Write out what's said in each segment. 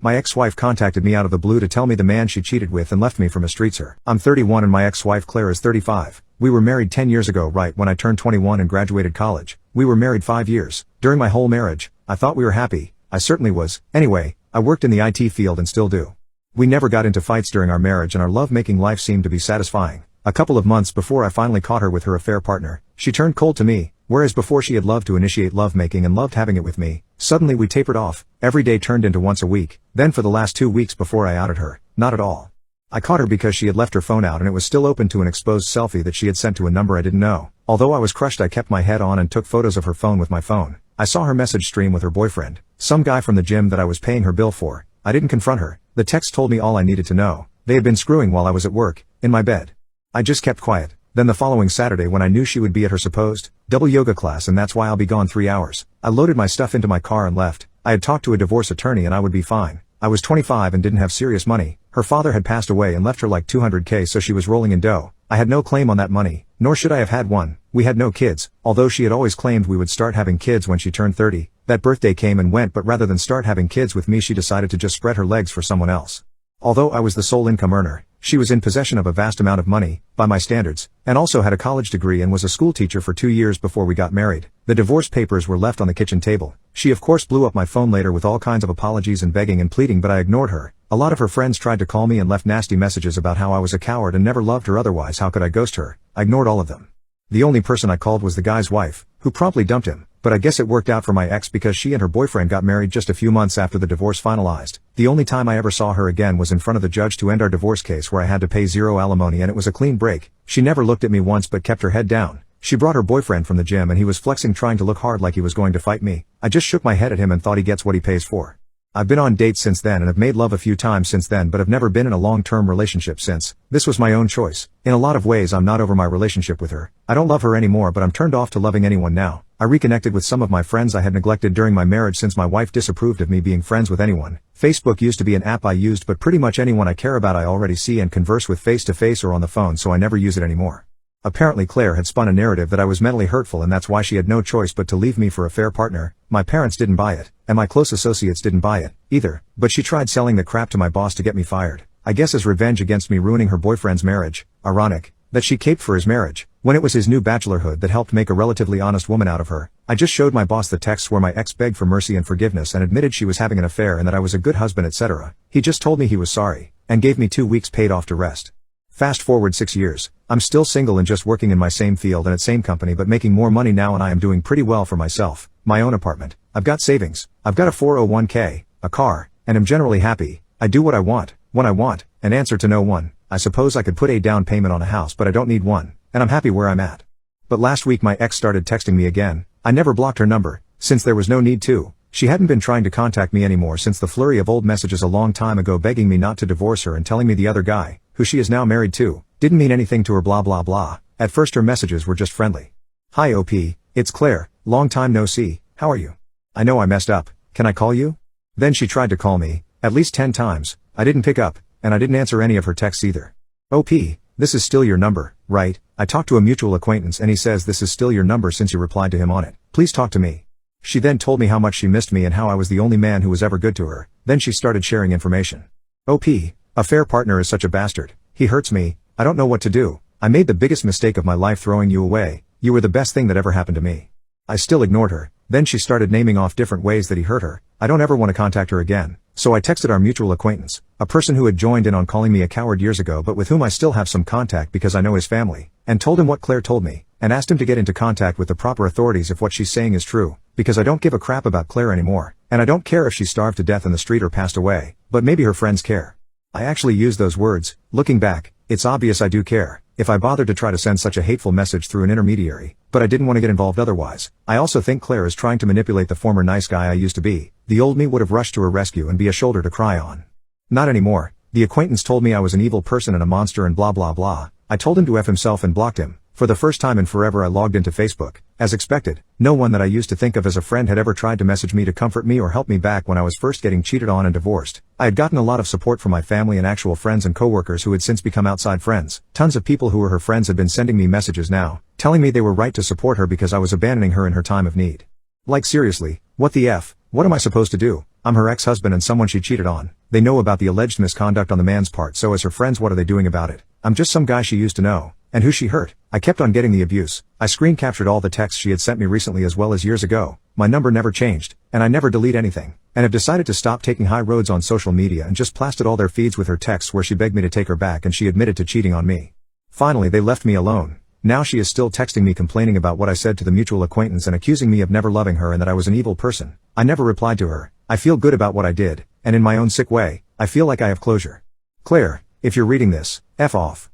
My ex-wife contacted me out of the blue to tell me the man she cheated with and left me for mistreats her. I'm 31 and my ex-wife Claire is 35. We were married 10 years ago right when I turned 21 and graduated college. We were married 5 years. During my whole marriage, I thought we were happy. I certainly was. Anyway, I worked in the IT field and still do. We never got into fights during our marriage and our love-making life seemed to be satisfying. A couple of months before I finally caught her with her affair partner, she turned cold to me, whereas before she had loved to initiate lovemaking and loved having it with me. Suddenly we tapered off. Every day turned into once a week. Then for the last 2 weeks before I outed her, not at all. I caught her because she had left her phone out and it was still open to an exposed selfie that she had sent to a number I didn't know. Although I was crushed, I kept my head on and took photos of her phone with my phone. I saw her message stream with her boyfriend, some guy from the gym that I was paying her bill for. I didn't confront her. The text told me all I needed to know. They had been screwing while I was at work, in my bed. I just kept quiet. Then the following Saturday when I knew she would be at her supposed double yoga class and that's why I'll be gone 3 hours, I loaded my stuff into my car and left. I had talked to a divorce attorney and I would be fine. I was 25 and didn't have serious money. Her father had passed away and left her like $200K, so she was rolling in dough. I had no claim on that money, nor should I have had one. We had no kids, although she had always claimed we would start having kids when she turned 30. That birthday came and went, but rather than start having kids with me, she decided to just spread her legs for someone else. Although I was the sole income earner, she was in possession of a vast amount of money, by my standards, and also had a college degree and was a school teacher for 2 years before we got married. The divorce papers were left on the kitchen table. She of course blew up my phone later with all kinds of apologies and begging and pleading, but I ignored her. A lot of her friends tried to call me and left nasty messages about how I was a coward and never loved her, otherwise how could I ghost her? I ignored all of them. The only person I called was the guy's wife, who promptly dumped him. But I guess it worked out for my ex because she and her boyfriend got married just a few months after the divorce finalized. The only time I ever saw her again was in front of the judge to end our divorce case, where I had to pay 0 alimony and it was a clean break. She never looked at me once but kept her head down. She brought her boyfriend from the gym and he was flexing, trying to look hard like he was going to fight me. I just shook my head at him and thought he gets what he pays for. I've been on dates since then and have made love a few times since then, but have never been in a long-term relationship since. This was my own choice. In a lot of ways I'm not over my relationship with her. I don't love her anymore, but I'm turned off to loving anyone now. I reconnected with some of my friends I had neglected during my marriage since my wife disapproved of me being friends with anyone. Facebook used to be an app I used, but pretty much anyone I care about I already see and converse with face to face or on the phone, so I never use it anymore. Apparently Claire had spun a narrative that I was mentally hurtful and that's why she had no choice but to leave me for a fair partner. My parents didn't buy it, and my close associates didn't buy it, either, but she tried selling the crap to my boss to get me fired. I guess as revenge against me ruining her boyfriend's marriage. Ironic that she caped for his marriage, when it was his new bachelorhood that helped make a relatively honest woman out of her. I just showed my boss the texts where my ex begged for mercy and forgiveness and admitted she was having an affair and that I was a good husband, etc. He just told me he was sorry, and gave me 2 weeks paid off to rest. Fast forward 6 years. I'm still single and just working in my same field and at same company, but making more money now, and I am doing pretty well for myself. My own apartment. I've got savings. I've got a 401k, a car, and am generally happy. I do what I want, when I want, and answer to no one. I suppose I could put a down payment on a house, but I don't need one, and I'm happy where I'm at. But last week my ex started texting me again. I never blocked her number, since there was no need to. She hadn't been trying to contact me anymore since the flurry of old messages a long time ago begging me not to divorce her and telling me the other guy, who she is now married to, didn't mean anything to her, blah blah blah. At first her messages were just friendly. Hi OP, it's Claire, long time no see, how are you? I know I messed up, can I call you? Then she tried to call me, at least 10 times, I didn't pick up, and I didn't answer any of her texts either. OP, this is still your number, right? I talked to a mutual acquaintance and he says this is still your number since you replied to him on it. Please talk to me. She then told me how much she missed me and how I was the only man who was ever good to her. Then she started sharing information. OP, a fair partner is such a bastard. He hurts me, I don't know what to do. I made the biggest mistake of my life throwing you away. You were the best thing that ever happened to me. I still ignored her. Then she started naming off different ways that he hurt her. I don't ever want to contact her again. So I texted our mutual acquaintance, a person who had joined in on calling me a coward years ago but with whom I still have some contact because I know his family, and told him what Claire told me, and asked him to get into contact with the proper authorities if what she's saying is true, because I don't give a crap about Claire anymore, and I don't care if she starved to death in the street or passed away, but maybe her friends care. I actually used those words. Looking back, it's obvious I do care, if I bothered to try to send such a hateful message through an intermediary, but I didn't want to get involved otherwise. I also think Claire is trying to manipulate the former nice guy I used to be. The old me would have rushed to her rescue and be a shoulder to cry on. Not anymore. The acquaintance told me I was an evil person and a monster and blah blah blah. I told him to F himself and blocked him. For the first time in forever I logged into Facebook. As expected, no one that I used to think of as a friend had ever tried to message me to comfort me or help me back when I was first getting cheated on and divorced. I had gotten a lot of support from my family and actual friends and coworkers who had since become outside friends. Tons of people who were her friends had been sending me messages now, telling me they were right to support her because I was abandoning her in her time of need. Like seriously, what the F? What am I supposed to do? I'm her ex-husband and someone she cheated on. They know about the alleged misconduct on the man's part, so as her friends, what are they doing about it? I'm just some guy she used to know. And who she hurt. I kept on getting the abuse. I screen captured all the texts she had sent me recently as well as years ago. My number never changed, and I never delete anything. And have decided to stop taking high roads on social media and just plastered all their feeds with her texts where she begged me to take her back and she admitted to cheating on me. Finally they left me alone. Now she is still texting me complaining about what I said to the mutual acquaintance and accusing me of never loving her and that I was an evil person. I never replied to her. I feel good about what I did, and in my own sick way, I feel like I have closure. Claire, if you're reading this, F off.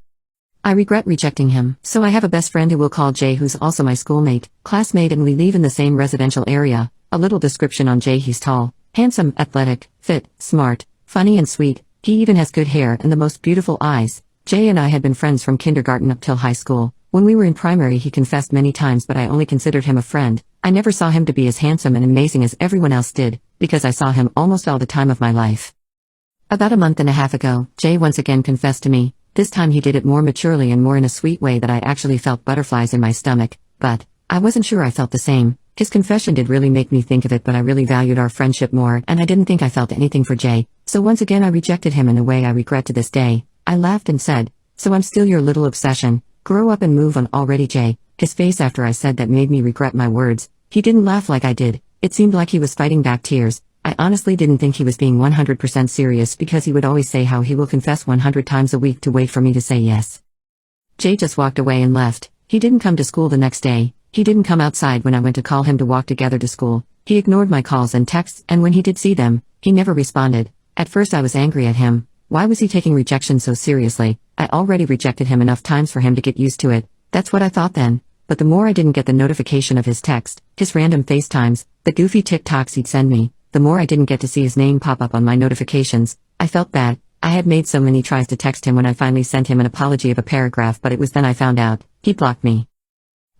I regret rejecting him, so I have a best friend who we'll call Jay, who's also my schoolmate, classmate, and we live in the same residential area. A little description on Jay: he's tall, handsome, athletic, fit, smart, funny and sweet. He even has good hair and the most beautiful eyes. Jay and I had been friends from kindergarten up till high school. When we were in primary he confessed many times, but I only considered him a friend. I never saw him to be as handsome and amazing as everyone else did, because I saw him almost all the time of my life. About a month and a half ago, Jay once again confessed to me. This time he did it more maturely and more in a sweet way that I actually felt butterflies in my stomach, but I wasn't sure I felt the same. His confession did really make me think of it, but I really valued our friendship more, and I didn't think I felt anything for Jay, so once again I rejected him in a way I regret to this day. I laughed and said, "So I'm still your little obsession? Grow up and move on already, Jay." His face after I said that made me regret my words. He didn't laugh like I did. It seemed like he was fighting back tears. I honestly didn't think he was being 100% serious, because he would always say how he will confess 100 times a week to wait for me to say yes. Jay just walked away and left. He didn't come to school the next day. He didn't come outside when I went to call him to walk together to school. He ignored my calls and texts, and when he did see them, he never responded. At first I was angry at him. Why was he taking rejection so seriously? I already rejected him enough times for him to get used to it. That's what I thought then. But the more I didn't get the notification of his text, his random FaceTimes, the goofy TikToks he'd send me, the more I didn't get to see his name pop up on my notifications. I felt bad. I had made so many tries to text him when I finally sent him an apology of a paragraph, but it was then I found out. He blocked me.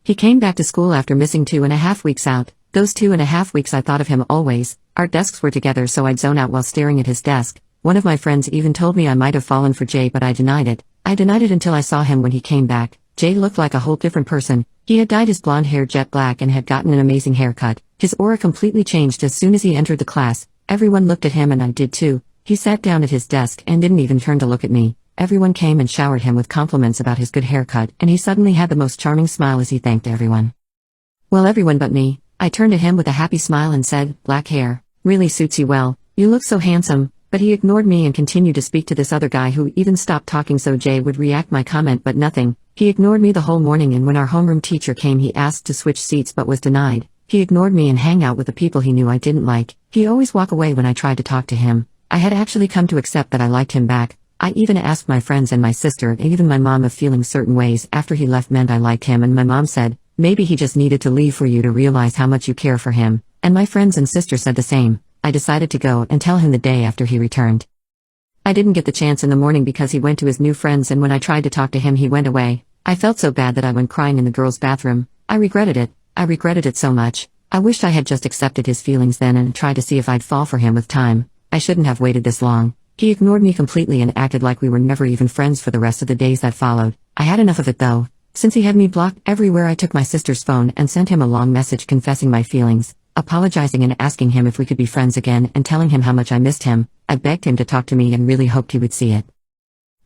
He came back to school after missing 2.5 weeks out. Those 2.5 weeks I thought of him always. Our desks were together, so I'd zone out while staring at his desk. One of my friends even told me I might have fallen for Jay, but I denied it. I denied it until I saw him when he came back. Jay looked like a whole different person. He had dyed his blonde hair jet black and had gotten an amazing haircut. His aura completely changed as soon as he entered the class. Everyone looked at him and I did too. He sat down at his desk and didn't even turn to look at me. Everyone came and showered him with compliments about his good haircut, and he suddenly had the most charming smile as he thanked everyone. Well, everyone but me. I turned to him with a happy smile and said, "Black hair really suits you well. You look so handsome." But he ignored me and continued to speak to this other guy, who even stopped talking so Jay would react my comment, but nothing. He ignored me the whole morning, and when our homeroom teacher came he asked to switch seats but was denied. He ignored me and hang out with the people he knew I didn't like. He always walk away when I tried to talk to him. I had actually come to accept that I liked him back. I even asked my friends and my sister and even my mom if feeling certain ways after he left meant I liked him, and my mom said, "Maybe he just needed to leave for you to realize how much you care for him." And my friends and sister said the same. I decided to go and tell him the day after he returned. I didn't get the chance in the morning because he went to his new friends, and when I tried to talk to him he went away. I felt so bad that I went crying in the girls' bathroom. I regretted it. I regretted it so much. I wished I had just accepted his feelings then and tried to see if I'd fall for him with time. I shouldn't have waited this long. He ignored me completely and acted like we were never even friends for the rest of the days that followed. I had enough of it though. Since he had me blocked everywhere, I took my sister's phone and sent him a long message confessing my feelings, apologizing and asking him if we could be friends again, and telling him how much I missed him. I begged him to talk to me and really hoped he would see it.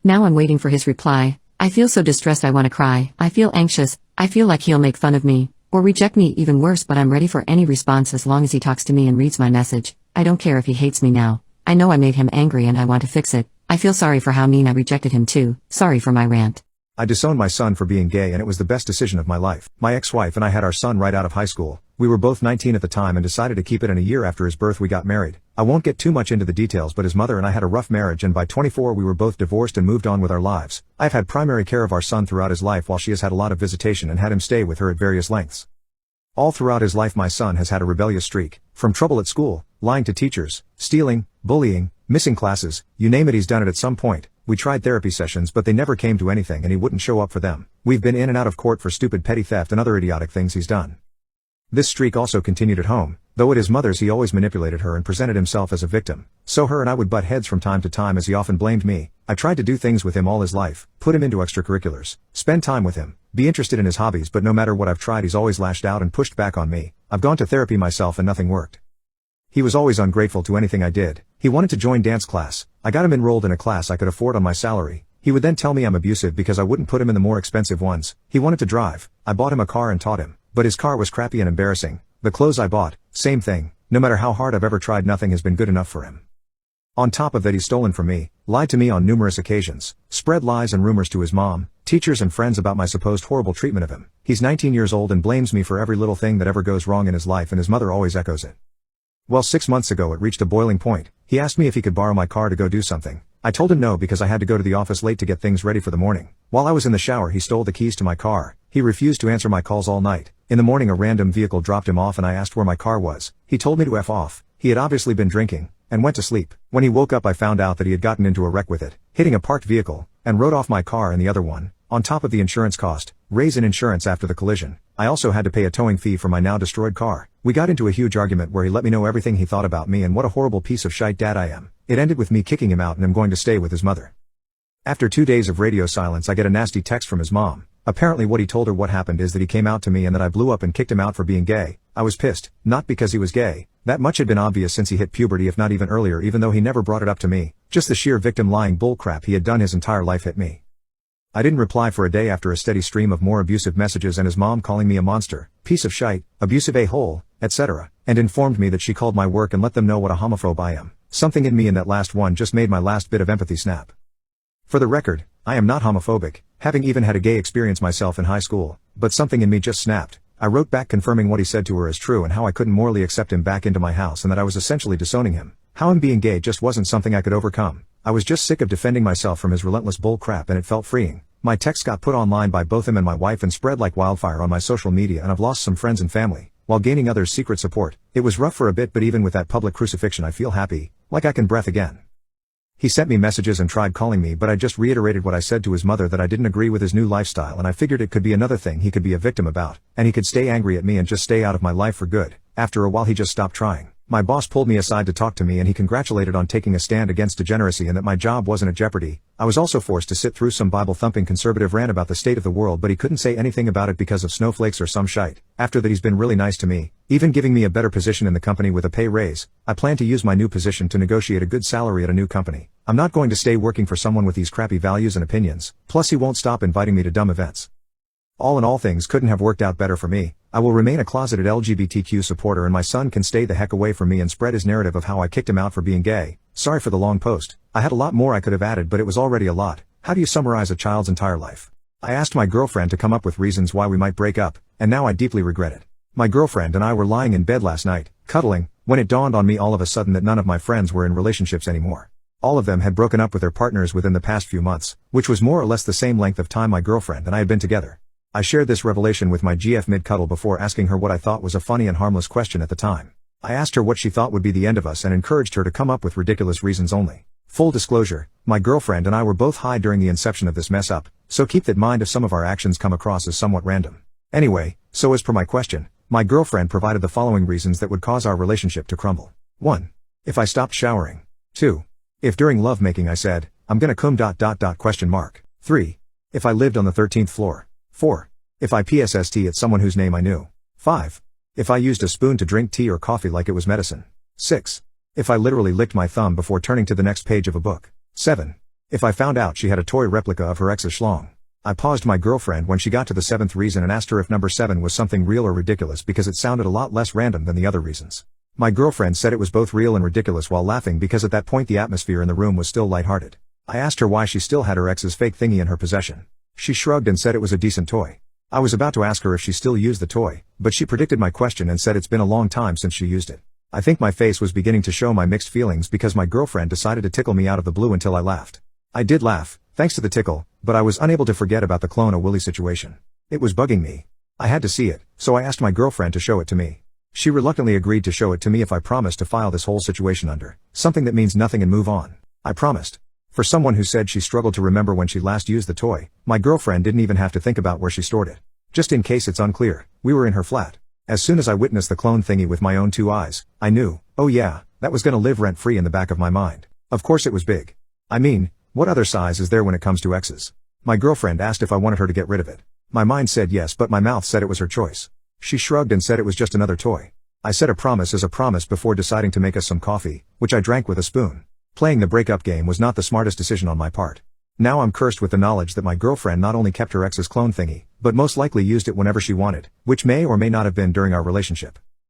Now I'm waiting for his reply. I feel so distressed I want to cry. I feel anxious. I feel like he'll make fun of me, or reject me, even worse, but I'm ready for any response as long as he talks to me and reads my message. I don't care if he hates me now. I know I made him angry and I want to fix it. I feel sorry for how mean I rejected him too. Sorry for my rant. I disowned my son for being gay, and it was the best decision of my life. My ex-wife and I had our son right out of high school. We were both 19 at the time and decided to keep it, and a year after his birth we got married. I won't get too much into the details, but his mother and I had a rough marriage, and by 24 we were both divorced and moved on with our lives. I've had primary care of our son throughout his life, while she has had a lot of visitation and had him stay with her at various lengths. All throughout his life my son has had a rebellious streak. From trouble at school, lying to teachers, stealing, bullying, missing classes, you name it, he's done it at some point. We tried therapy sessions but they never came to anything, and he wouldn't show up for them. We've been in and out of court for stupid petty theft and other idiotic things he's done. This streak also continued at home. Though at his mother's he always manipulated her and presented himself as a victim. So her and I would butt heads from time to time, as he often blamed me. I tried to do things with him all his life, put him into extracurriculars, spend time with him, be interested in his hobbies, but no matter what I've tried he's always lashed out and pushed back on me. I've gone to therapy myself and nothing worked. He was always ungrateful to anything I did. He wanted to join dance class. I got him enrolled in a class I could afford on my salary. He would then tell me I'm abusive because I wouldn't put him in the more expensive ones. He wanted to drive. I bought him a car and taught him. But his car was crappy and embarrassing. The clothes I bought, same thing. No matter how hard I've ever tried, nothing has been good enough for him. On top of that, he's stolen from me, lied to me on numerous occasions, spread lies and rumors to his mom, teachers and friends about my supposed horrible treatment of him. He's 19 years old and blames me for every little thing that ever goes wrong in his life, and his mother always echoes it. Well, 6 months ago it reached a boiling point. He asked me if he could borrow my car to go do something. I told him no because I had to go to the office late to get things ready for the morning. While I was in the shower, he stole the keys to my car. He refused to answer my calls all night. In the morning, a random vehicle dropped him off and I asked where my car was. He told me to F off. He had obviously been drinking and went to sleep. When he woke up, I found out that he had gotten into a wreck with it, hitting a parked vehicle, and rode off my car and the other one. On top of the insurance cost, raise in insurance after the collision, I also had to pay a towing fee for my now destroyed car. We got into a huge argument where he let me know everything he thought about me and what a horrible piece of shite dad I am. It ended with me kicking him out and him going to stay with his mother. After 2 days of radio silence, I get a nasty text from his mom. Apparently what he told her what happened is that he came out to me and that I blew up and kicked him out for being gay. I was pissed, not because he was gay. That much had been obvious since he hit puberty, if not even earlier, even though he never brought it up to me. Just the sheer victim lying bullcrap he had done his entire life hit me. I didn't reply for a day after a steady stream of more abusive messages and his mom calling me a monster, piece of shite, abusive a-hole, etc., and informed me that she called my work and let them know what a homophobe I am. Something in me in that last one just made my last bit of empathy snap. For the record, I am not homophobic, having even had a gay experience myself in high school, but something in me just snapped. I wrote back confirming what he said to her as true and how I couldn't morally accept him back into my house and that I was essentially disowning him. How him being gay just wasn't something I could overcome. I was just sick of defending myself from his relentless bull crap, and it felt freeing. My text got put online by both him and my wife and spread like wildfire on my social media, and I've lost some friends and family, while gaining others' secret support. It was rough for a bit, but even with that public crucifixion I feel happy, like I can breathe again. He sent me messages and tried calling me, but I just reiterated what I said to his mother, that I didn't agree with his new lifestyle, and I figured it could be another thing he could be a victim about, and he could stay angry at me and just stay out of my life for good. After a while he just stopped trying. My boss pulled me aside to talk to me and he congratulated on taking a stand against degeneracy and that my job wasn't at jeopardy. I was also forced to sit through some Bible-thumping conservative rant about the state of the world, but he couldn't say anything about it because of snowflakes or some shite. After that he's been really nice to me, even giving me a better position in the company with a pay raise. I plan to use my new position to negotiate a good salary at a new company. I'm not going to stay working for someone with these crappy values and opinions, plus he won't stop inviting me to dumb events. All in all, things couldn't have worked out better for me. I will remain a closeted LGBTQ supporter and my son can stay the heck away from me and spread his narrative of how I kicked him out for being gay. Sorry for the long post. I had a lot more I could have added, but it was already a lot. How do you summarize a child's entire life? I asked my girlfriend to come up with reasons why we might break up, and now I deeply regret it. My girlfriend and I were lying in bed last night, cuddling, when it dawned on me all of a sudden that none of my friends were in relationships anymore. All of them had broken up with their partners within the past few months, which was more or less the same length of time my girlfriend and I had been together. I shared this revelation with my GF mid-cuddle before asking her what I thought was a funny and harmless question at the time. I asked her what she thought would be the end of us and encouraged her to come up with ridiculous reasons only. Full disclosure, my girlfriend and I were both high during the inception of this mess up, so keep that in mind if some of our actions come across as somewhat random. Anyway, so as per my question, my girlfriend provided the following reasons that would cause our relationship to crumble. 1. If I stopped showering. 2. If during lovemaking I said, I'm gonna cum ... 3. If I lived on the 13th floor. 4. If I PSST at someone whose name I knew. 5. If I used a spoon to drink tea or coffee like it was medicine. 6. If I literally licked my thumb before turning to the next page of a book. 7. If I found out she had a toy replica of her ex's schlong. I paused my girlfriend when she got to the 7th reason and asked her if number 7 was something real or ridiculous because it sounded a lot less random than the other reasons. My girlfriend said it was both real and ridiculous while laughing because at that point the atmosphere in the room was still lighthearted. I asked her why she still had her ex's fake thingy in her possession. She shrugged and said it was a decent toy. I was about to ask her if she still used the toy, but she predicted my question and said it's been a long time since she used it. I think my face was beginning to show my mixed feelings because my girlfriend decided to tickle me out of the blue until I laughed. I did laugh, thanks to the tickle, but I was unable to forget about the Clone a Willy situation. It was bugging me. I had to see it, so I asked my girlfriend to show it to me. She reluctantly agreed to show it to me if I promised to file this whole situation under something that means nothing and move on. I promised. For someone who said she struggled to remember when she last used the toy, my girlfriend didn't even have to think about where she stored it. Just in case it's unclear, we were in her flat. As soon as I witnessed the clone thingy with my own 2 eyes, I knew, oh yeah, that was gonna live rent-free in the back of my mind. Of course it was big. I mean, what other size is there when it comes to exes? My girlfriend asked if I wanted her to get rid of it. My mind said yes, but my mouth said it was her choice. She shrugged and said it was just another toy. I said a promise is a promise before deciding to make us some coffee, which I drank with a spoon. Playing the breakup game was not the smartest decision on my part. Now I'm cursed with the knowledge that my girlfriend not only kept her ex's clone thingy, but most likely used it whenever she wanted, which may or may not have been during our relationship.